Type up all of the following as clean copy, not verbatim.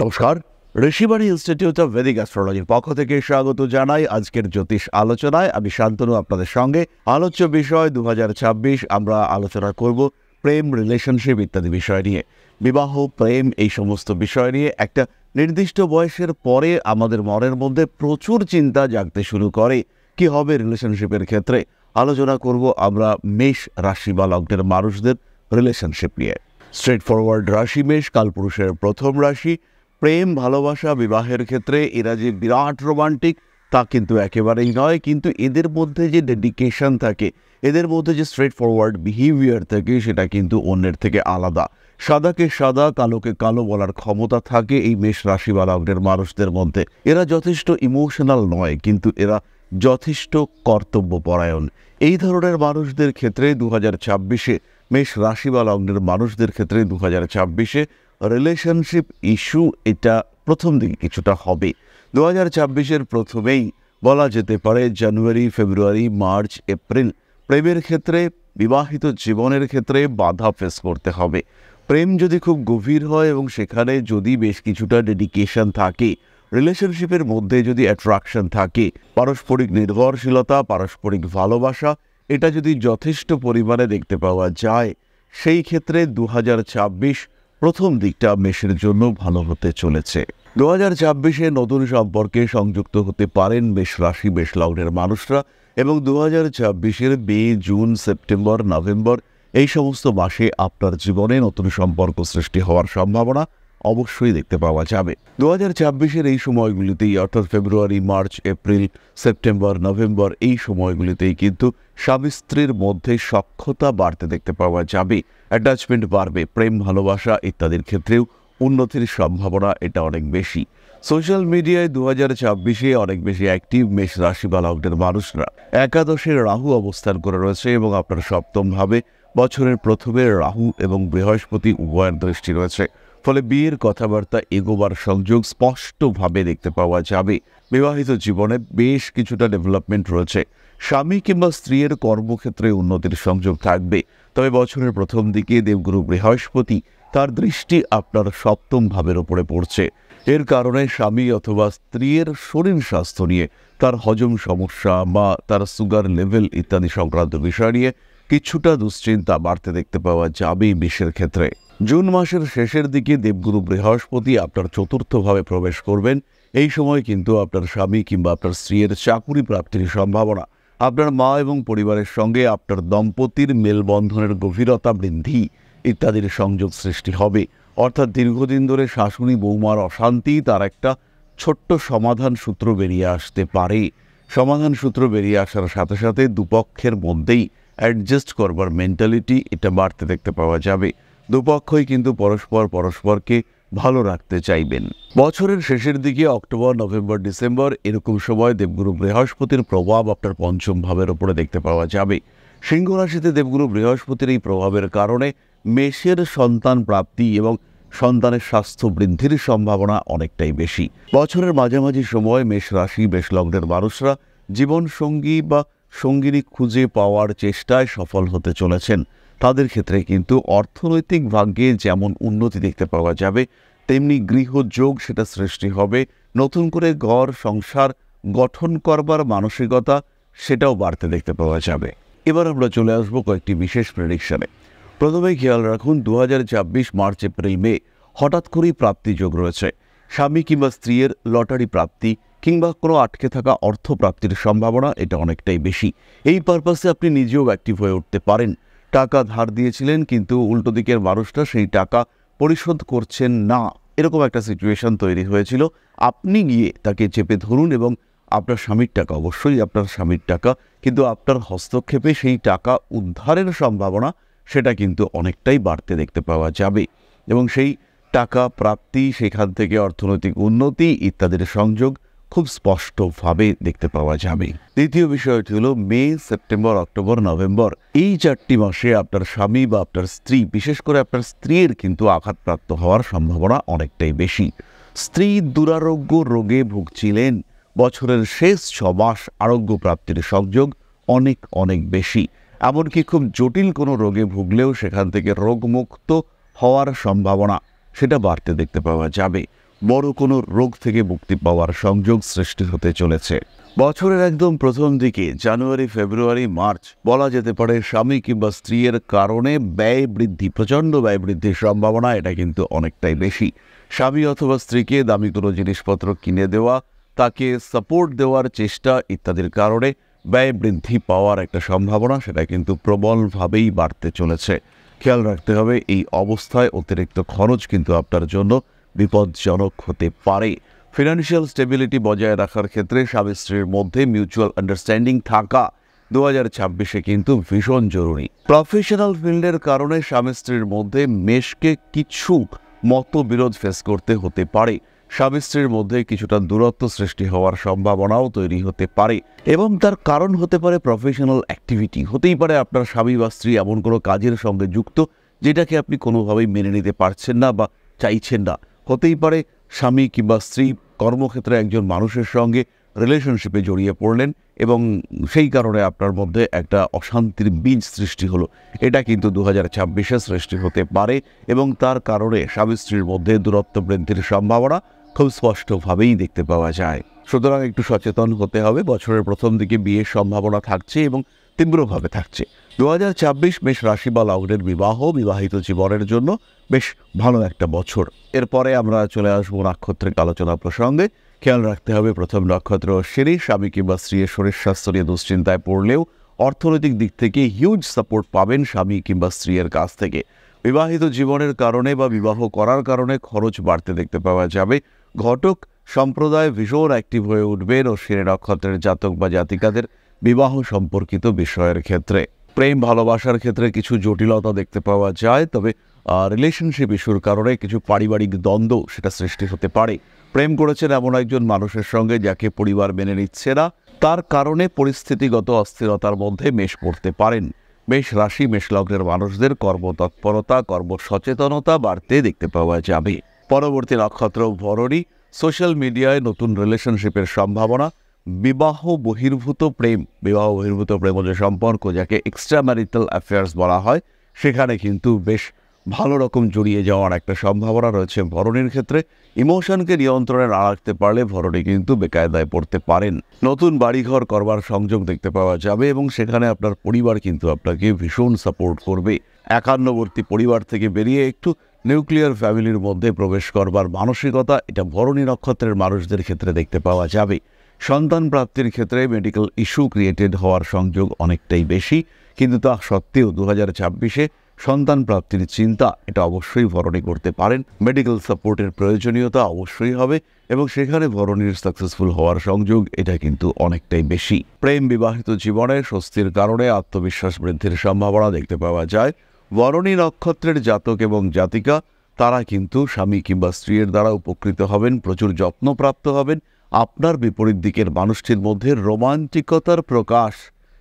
নমস্কার, Rishibani institute of Vedic অ্যাস্ট্রোলজির পক্ষ থেকে স্বাগত জানাই আজকের জ্যোতিষ আলোচনায়। আমি শান্তনু আপনাদের সঙ্গে। আলোচ্য বিষয় 2026 আমরা আলোচনা করব প্রেম, রিলেশনশিপ ইত্যাদি বিষয় নিয়ে। বিবাহ, প্রেম এই সমস্ত বিষয় নিয়ে একটা নির্দিষ্ট বয়সের পরে আমাদের মনের মধ্যে প্রচুর চিন্তা জাগতে শুরু করে। কি হবে রিলেশনশিপের ক্ষেত্রে? আলোচনা করব আমরা মেষ রাশি বা লগ্নের মানুষদের রিলেশনশিপ নিয়ে। স্ট্রেট ফরওয়ার্ড রাশি মেষ, কালপুরুষের প্রথম রাশি। প্রেম, ভালোবাসা, বিবাহের ক্ষেত্রে এরা যে বিরাট রোমান্টিক তা কিন্তু একেবারেই নয়, কিন্তু এদের মধ্যে যে ডেডিকেশন থাকে, এদের মধ্যে যে স্ট্রেট ফরওয়ার্ড বিহেভিয়ার থাকে সেটা কিন্তু অন্যের থেকে আলাদা। সাদাকে সাদা, কালোকে কালো বলার ক্ষমতা থাকে এই মেষ রাশি বা লগ্নের মানুষদের মধ্যে। এরা যথেষ্ট ইমোশনাল নয়, কিন্তু এরা যথেষ্ট কর্তব্যপরায়ণ। এই ধরনের মানুষদের ক্ষেত্রে 2026-এ মেষ রাশি বা লগ্নের মানুষদের ক্ষেত্রে 2026-এ রিলেশনশিপ ইস্যু এটা প্রথম দিকে কিছুটা হবে। 2026-এর প্রথমেই বলা যেতে পারে জানুয়ারি, ফেব্রুয়ারি, মার্চ, এপ্রিল প্রেমের ক্ষেত্রে, বিবাহিত জীবনের ক্ষেত্রে বাধা ফেস করতে হবে। প্রেম যদি খুব গভীর হয় এবং সেখানে যদি বেশ কিছুটা ডেডিকেশন থাকে, রিলেশনশিপের মধ্যে যদি অ্যাট্রাকশন থাকে, পারস্পরিক নির্ভরশীলতা, পারস্পরিক ভালোবাসা এটা যদি যথেষ্ট পরিমাণে দেখতে পাওয়া যায়, সেই ক্ষেত্রে 2026 প্রথম দিকটা মেষের জন্য ভালো হতে চলেছে। 2026-এ নতুন সম্পর্কে সংযুক্ত হতে পারেন মেষ রাশি, মেষ লগ্নের মানুষরা, এবং 2026-এর মে, জুন, সেপ্টেম্বর, নভেম্বর এই সমস্ত মাসে আপনার জীবনে নতুন সম্পর্ক সৃষ্টি হওয়ার সম্ভাবনা অবশ্যই দেখতে পাওয়া যাবে। 2026-এর এই সময়গুলিতেই, অর্থাৎ ফেব্রুয়ারি, মার্চ, এপ্রিল, সেপ্টেম্বর, নভেম্বর এই সময়গুলিতেই কিন্তু স্বামী স্ত্রীর মধ্যে সখ্যতা বাড়তে দেখতে পাওয়া যাবে। অ্যাটাচমেন্ট বাড়বে, প্রেম, ভালোবাসা ইত্যাদির ক্ষেত্রেও উন্নতির সম্ভাবনা এটা অনেক বেশি। সোশ্যাল মিডিয়ায় 2026-এ অনেক বেশি অ্যাক্টিভ মেষ রাশি বা লগ্নের মানুষরা। একাদশের রাহু অবস্থান করে রয়েছে এবং আপনার সপ্তম ভাবে বছরের প্রথমে রাহু এবং বৃহস্পতি উভয়ের দৃষ্টি রয়েছে। ফলে বিয়ের কথাবার্তা এগোবার সংযোগ স্পষ্টভাবে দেখতে পাওয়া যাবে। বিবাহিত জীবনে বেশ কিছুটা ডেভেলপমেন্ট রয়েছে। স্বামী কিংবা স্ত্রীর কর্মক্ষেত্রে উন্নতির সংযোগ থাকবে। তবে বছরের প্রথম দিকে দেবগুরু বৃহস্পতি তার দৃষ্টি আপনার সপ্তম ভাবের উপরে পড়ছে। এর কারণে স্বামী অথবা স্ত্রীর শরীর স্বাস্থ্য নিয়ে, তার হজম সমস্যা বা তার সুগার লেভেল ইত্যাদি সংক্রান্ত বিষয় নিয়ে কিছুটা দুশ্চিন্তা বাড়তে দেখতে পাওয়া যাবে মেষের ক্ষেত্রে। জুন মাসের শেষের দিকে দেবগুরু বৃহস্পতি আপনার চতুর্থ ভাবে প্রবেশ করবেন। এই সময় কিন্তু আপনার স্বামী কিংবা আপনার স্ত্রীর চাকুরি প্রাপ্তির সম্ভাবনা, আপনার মা এবং পরিবারের সঙ্গে আপনার দম্পতির মেলবন্ধনের গভীরতা বৃদ্ধি ইত্যাদির সংযোগ সৃষ্টি হবে। অর্থাৎ দীর্ঘদিন ধরে শাশুড়ি বৌমার অশান্তি, তার একটা ছোট্ট সমাধান সূত্র বেরিয়ে আসতে পারে। সমাধান সূত্র বেরিয়ে আসার সাথে সাথে দুপক্ষের মধ্যেই অ্যাডজাস্ট করবার মেন্টালিটি এটা বাড়তে দেখতে পাওয়া যাবে। দুপক্ষই কিন্তু পরস্পরকে ভালো রাখতে চাইবেন। বছরের শেষের দিকে অক্টোবর, নভেম্বর, ডিসেম্বর এরকম সময় দেবগুরু বৃহস্পতির প্রভাব আপনার পঞ্চম ভাবের উপরে দেখতে পাওয়া যাবে। সিংহ রাশিতে দেবগুরু বৃহস্পতির এই প্রভাবের কারণে মেষের সন্তান প্রাপ্তি এবং সন্তানের স্বাস্থ্য বৃদ্ধির সম্ভাবনা অনেকটাই বেশি। বছরের মাঝামাঝি সময় মেষ রাশি, মেষ লগ্নের মানুষরা জীবন সঙ্গী বা সঙ্গিনী খুঁজে পাওয়ার চেষ্টায় সফল হতে চলেছেন। তাদের ক্ষেত্রে কিন্তু অর্থনৈতিক ভাগ্যে যেমন উন্নতি দেখতে পাওয়া যাবে, তেমনি গৃহযোগ সেটা সৃষ্টি হবে। নতুন করে ঘর সংসার গঠন করবার মানসিকতা সেটাও বাড়তে দেখতে পাওয়া যাবে। এবার আমরা চলে আসবো কয়েকটি বিশেষ প্রেডিকশনে। প্রথমেই খেয়াল রাখুন 2026 মার্চ, এপ্রিল, মে হঠাৎ করেই প্রাপ্তি যোগ রয়েছে। স্বামী কিংবা স্ত্রীর লটারি প্রাপ্তি কিংবা কোনো আটকে থাকা অর্থ প্রাপ্তির সম্ভাবনা এটা অনেকটাই বেশি। এই পারপাসে আপনি নিজেও অ্যাক্টিভ হয়ে উঠতে পারেন। টাকা ধার দিয়েছিলেন কিন্তু উল্টো দিকের মানুষটা সেই টাকা পরিশোধ করছেন না, এরকম একটা সিচুয়েশন তৈরি হয়েছিল। আপনি গিয়ে তাকে চেপে ধরুন এবং আপনার স্বামীর টাকা, অবশ্যই আপনার স্বামীর টাকা, কিন্তু আপনার হস্তক্ষেপে সেই টাকা উদ্ধারের সম্ভাবনা সেটা কিন্তু অনেকটাই বাড়তে দেখতে পাওয়া যাবে এবং সেই টাকা প্রাপ্তি, সেখান থেকে অর্থনৈতিক উন্নতি ইত্যাদির সংযোগ খুব স্পষ্টভাবে দেখতে পাওয়া যাবে। দ্বিতীয় বিষয়টি হলো মে, সেপ্টেম্বর, অক্টোবর, নভেম্বর এই 4টি মাসে আপনার স্বামী বা আপনার স্ত্রী, বিশেষ করে আপনার স্ত্রীর কিন্তু আঘাতপ্রাপ্ত হওয়ার সম্ভাবনা অনেকটাই বেশি। স্ত্রী দুরারোগ্য রোগে ভুগছিলেন, বছরের শেষ 6 মাস আরোগ্য প্রাপ্তির সংযোগ অনেক বেশি। এমনকি খুব জটিল কোনো রোগে ভুগলেও সেখান থেকে রোগমুক্ত হওয়ার সম্ভাবনা সেটা বাড়তে দেখতে পাওয়া যাবে। বড় কোনো রোগ থেকে মুক্তি পাওয়ার সংযোগ সৃষ্টি হতে চলেছে। বছরের একদম প্রথম দিকে জানুয়ারি, ফেব্রুয়ারি, মার্চ বলা যেতে পারে স্বামী কিংবা স্ত্রীর কারণে ব্যয় বৃদ্ধি, প্রচণ্ড ব্যয় বৃদ্ধির সম্ভাবনা এটা কিন্তু অনেকটাই বেশি। স্বামী অথবা স্ত্রীকে দামি কোনো জিনিসপত্র কিনে দেওয়া, তাকে সাপোর্ট দেওয়ার চেষ্টা ইত্যাদির কারণে ব্যয় বৃদ্ধি পাওয়ার একটা সম্ভাবনা সেটা কিন্তু প্রবলভাবেই বাড়তে চলেছে। খেয়াল রাখতে হবে এই অবস্থায় অতিরিক্ত খরচ কিন্তু আপনার জন্য বিপজ্জনক হতে পারে। ফিনান্সিয়াল স্টেবিলিটি বজায় রাখার ক্ষেত্রে স্বামী স্ত্রীর মধ্যে মিউচুয়াল আন্ডারস্ট্যান্ডিং থাকা 2026-এ কিন্তু ভীষণ জরুরি। প্রফেশনাল ফিল্ডের কারণে স্বামী স্ত্রীর মধ্যে মেশকে কিছু মতবিরোধ ফেস করতে হতে পারে। স্বামী স্ত্রীর মধ্যে কিছুটা দূরত্ব সৃষ্টি হওয়ার সম্ভাবনাও তৈরি হতে পারে এবং তার কারণ হতে পারে প্রফেশনাল অ্যাক্টিভিটি। হতেই পারে আপনার স্বামী বা স্ত্রী এমন কোনো কাজের সঙ্গে যুক্ত যেটাকে আপনি কোনোভাবেই মেনে নিতে পারছেন না বা চাইছেন না। হতেই পারে স্বামী কিংবা স্ত্রী কর্মক্ষেত্রে একজন মানুষের সঙ্গে রিলেশনশিপে জড়িয়ে পড়লেন এবং সেই কারণে আপনার মধ্যে একটা অশান্তির বীজ সৃষ্টি হলো। এটা কিন্তু 2026-এ সৃষ্টি হতে পারে এবং তার কারণে স্বামী স্ত্রীর মধ্যে দূরত্ব বৃদ্ধির সম্ভাবনা খুব স্পষ্টভাবেই দেখতে পাওয়া যায়। সুতরাং একটু সচেতন হতে হবে। বছরের প্রথম দিকে বিয়ের সম্ভাবনা থাকছে এবং তীব্রভাবে থাকছে। 2026 মেষ রাশি বা লগ্নের বিবাহিত জীবনের জন্য বেশ ভালো একটা বছর। এরপরে আমরা চলে আসবো নাক্ষত্রিক আলোচনা প্রসঙ্গে। খেয়াল রাখতে হবে প্রথম নক্ষত্র অশ্বিনী। স্বামী কিংবা স্ত্রীর শরীর স্বাস্থ্য নিয়ে দুশ্চিন্তায় পড়লেও অর্থনৈতিক দিক থেকে হিউজ সাপোর্ট পাবেন স্বামী কিংবা স্ত্রীর কাছ থেকে। বিবাহিত জীবনের কারণে বা বিবাহ করার কারণে খরচ বাড়তে দেখতে পাওয়া যাবে। ঘটক সম্প্রদায় ভীষণ অ্যাক্টিভ হয়ে উঠবেন অশ্বিনী নক্ষত্রের জাতক বা জাতিকাদের বিবাহ সম্পর্কিত বিষয়ের ক্ষেত্রে। প্রেম ভালোবাসার ক্ষেত্রে কিছু জটিলতা দেখতে পাওয়া যায়, তবে রিলেশনশিপ ইস্যুর কারণে কিছু পারিবারিক দ্বন্দ্ব সেটা সৃষ্টি হতে পারে। প্রেম করেছেন এমন একজন মানুষের সঙ্গে যাকে পরিবার মেনে নিচ্ছে না, তার কারণে পরিস্থিতিগত অস্থিরতার মধ্যে মেষ পড়তে পারেন। মেষ রাশি মেষ লগ্নের মানুষদের কর্মতৎপরতা, কর্মসচেতনতা বাড়তে দেখতে পাওয়া যাবে। পরবর্তী নক্ষত্র ভরণী। সোশ্যাল মিডিয়ায় নতুন রিলেশনশিপের সম্ভাবনা। বিবাহ বহির্ভূত প্রেম যে সম্পর্ক যাকে এক্সট্রা ম্যারিটাল অ্যাফেয়ার্স বলা হয়, সেখানে কিন্তু বেশ ভালো রকম জড়িয়ে যাওয়ার একটা সম্ভাবনা রয়েছে ভরণীর ক্ষেত্রে। ইমোশনকে নিয়ন্ত্রণে না রাখতে পারলে ভরণী কিন্তু বেকায়দায় পড়তে পারেন। নতুন বাড়িঘর করবার সংযোগ দেখতে পাওয়া যাবে এবং সেখানে আপনার পরিবার কিন্তু আপনাকে ভীষণ সাপোর্ট করবে। একান্নবর্তী পরিবার থেকে বেরিয়ে একটু নিউক্লিয়ার ফ্যামিলির মধ্যে প্রবেশ করবার মানসিকতা এটা ভরণী নক্ষত্রের মানুষদের ক্ষেত্রে দেখতে পাওয়া যাবে। সন্তান প্রাপ্তির ক্ষেত্রে মেডিকেল ইস্যু ক্রিয়েটেড হওয়ার সংযোগ অনেকটাই বেশি, কিন্তু তা সত্ত্বেও 2026-এ সন্তান প্রাপ্তির চিন্তা এটা অবশ্যই ভরণী করতে পারেন। মেডিকেল সাপোর্টের প্রয়োজনীয়তা অবশ্যই হবে এবং সেখানে ভরণীর সাকসেসফুল হওয়ার সংযোগ এটা কিন্তু অনেকটাই বেশি। প্রেম বিবাহিত জীবনে স্বস্তির কারণে আত্মবিশ্বাস বৃদ্ধির সম্ভাবনা দেখতে পাওয়া যায়। ভরণী নক্ষত্রের জাতক এবং জাতিকা তারা কিন্তু স্বামী কিংবা স্ত্রীর দ্বারা উপকৃত হবেন, প্রচুর যত্নপ্রাপ্ত হবেন। আপনার বিপরীত দিকের মানুষটির মধ্যে রোমান্টিকতার প্রকাশ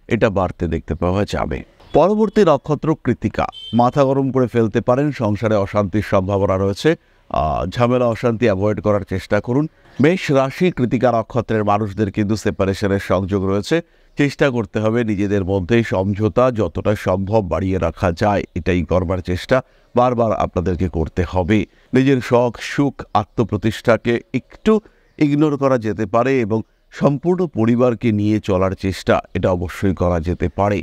এটা বাড়তে দেখতে পাওয়া যাবে। পরবর্তী নক্ষত্র কৃত্তিকা। মাথা গরম করে ফেলতে পারেন, সংসারে অশান্তির সম্ভাবনা রয়েছে। ঝামেলা অশান্তি অ্যাভয়েড করার চেষ্টা করুন। মেষ রাশি কৃত্তিকা নক্ষত্রের মানুষদের কিন্তু সেপারেশনের সংযোগ রয়েছে। চেষ্টা করতে হবে নিজেদের মধ্যে সমঝোতা যতটা সম্ভব বাড়িয়ে রাখা যায় এটাই করবার চেষ্টা বারবার আপনাদেরকে করতে হবে। নিজের শখ সুখ আত্মপ্রতিষ্ঠাকে একটু ইগনোর করা যেতে পারে এবং সম্পূর্ণ পরিবারকে নিয়ে চলার চেষ্টা এটা অবশ্যই করা যেতে পারে।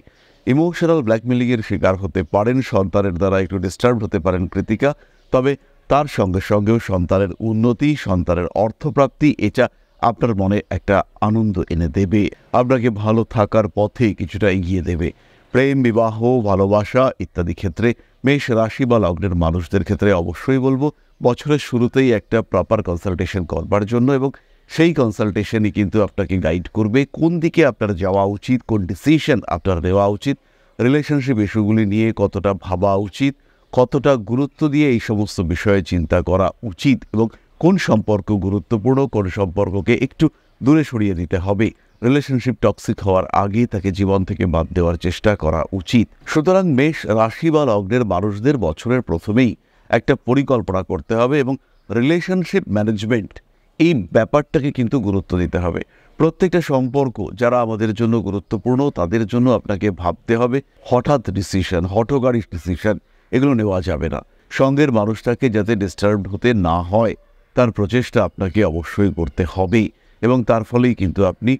ইমোশনাল ব্ল্যাকমেলিংয়ের শিকার হতে পারেন, সন্তানের দ্বারা একটু ডিস্টার্ব হতে পারেন কৃত্তিকা, তবে তার সঙ্গে সঙ্গেও সন্তানের উন্নতি, সন্তানের অর্থপ্রাপ্তি এটা আপনার মনে একটা আনন্দ এনে দেবে, আপনাকে ভালো থাকার পথে কিছুটা এগিয়ে দেবে। প্রেম বিবাহ ভালোবাসা ইত্যাদি ক্ষেত্রে মেষ রাশি বা লগ্নের মানুষদের ক্ষেত্রে অবশ্যই বলবো বছরের শুরুতেই একটা প্রপার কনসালটেশন করবার জন্য, এবং সেই কনসালটেশনই কিন্তু আপনাকে গাইড করবে কোন দিকে আপনার যাওয়া উচিত, কোন ডিসিশন আপনার নেওয়া উচিত, রিলেশনশিপ ইস্যুগুলি নিয়ে কতটা ভাবা উচিত, কতটা গুরুত্ব দিয়ে এই সমস্ত বিষয়ে চিন্তা করা উচিত এবং কোন সম্পর্ক গুরুত্বপূর্ণ, কোন সম্পর্ককে একটু দূরে সরিয়ে দিতে হবে। রিলেশনশিপ টক্সিক হওয়ার আগে তাকে জীবন থেকে বাদ দেওয়ার চেষ্টা করা উচিত। সুতরাং মেষ রাশি বা লগ্নের মানুষদের বছরের প্রথমেই একটা পরিকল্পনা করতে হবে এবং রিলেশনশিপ ম্যানেজমেন্ট এই ব্যাপারটাকে কিন্তু গুরুত্ব দিতে হবে। প্রত্যেকটা সম্পর্ক যারা আমাদের জন্য গুরুত্বপূর্ণ তাদের জন্য আপনাকে ভাবতে হবে। হঠাৎ ডিসিশন, হঠকারী ডিসিশন এগুলো নেওয়া যাবে না। সঙ্গের মানুষটাকে যাতে ডিস্টার্ব হতে না হয় তার প্রচেষ্টা আপনাকে অবশ্যই করতে হবে এবং তার ফলেই কিন্তু আপনি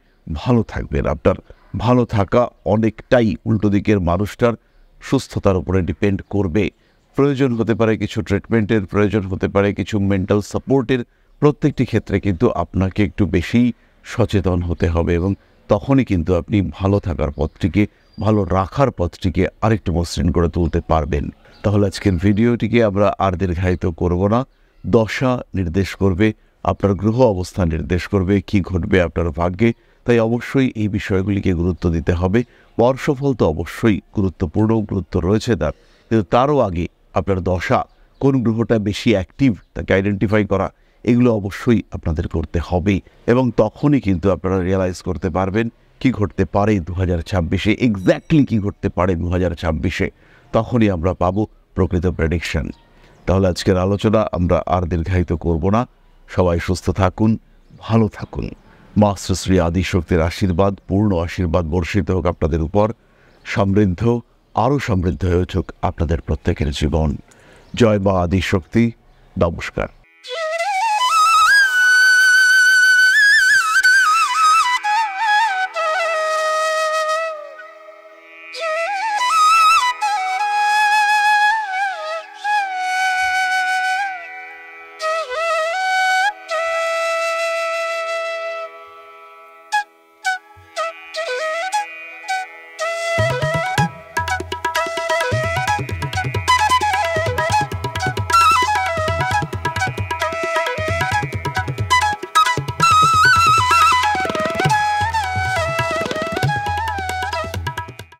ভালো থাকবেন। আপনার ভালো থাকা অনেকটাই উল্টো দিকের মানুষটার সুস্থতার উপরে ডিপেন্ড করবে। প্রয়োজন হতে পারে কিছু ট্রিটমেন্টের, প্রয়োজন হতে পারে কিছু মেন্টাল সাপোর্টের। প্রত্যেকটি ক্ষেত্রে কিন্তু আপনাকে একটু বেশি সচেতন হতে হবে এবং তখনই কিন্তু আপনি ভালো থাকার পথটিকে, ভালো রাখার পথটিকে আরেকটু মসৃণ করে তুলতে পারবেন। তাহলে আজকের ভিডিওটিকে আমরা আর দীর্ঘায়িত করব না। দশা নির্দেশ করবে, আপনার গ্রহ অবস্থান নির্দেশ করবে কি ঘটবে আপনার ভাগ্যে। তাই অবশ্যই এই বিষয়গুলিকে গুরুত্ব দিতে হবে। বর্ষফল তো অবশ্যই গুরুত্বপূর্ণ, গুরুত্ব রয়েছে তার, কিন্তু তারও আগে আপনার দশা কোন গ্রহটা বেশি অ্যাক্টিভ তাকে আইডেন্টিফাই করা, এগুলো অবশ্যই আপনাদের করতে হবে এবং তখনই কিন্তু আপনারা রিয়েলাইজ করতে পারবেন কি ঘটতে পারে 2026-এ, এক্স্যাক্টলি কী ঘটতে পারে 2026-এ। তখনই আমরা পাবো প্রকৃত প্রেডিকশন। তাহলে আজকের আলোচনা আমরা আর দীর্ঘায়িত করব না। সবাই সুস্থ থাকুন, ভালো থাকুন। মাস্টার শ্রী আদিশক্তির আশীর্বাদ, পূর্ণ আশীর্বাদ বর্ষিত হোক আপনাদের উপর। সমৃদ্ধ, আরও সমৃদ্ধ হয়ে উঠুক আপনাদের প্রত্যেকের জীবন। জয় মা আদিশক্তি। নমস্কার।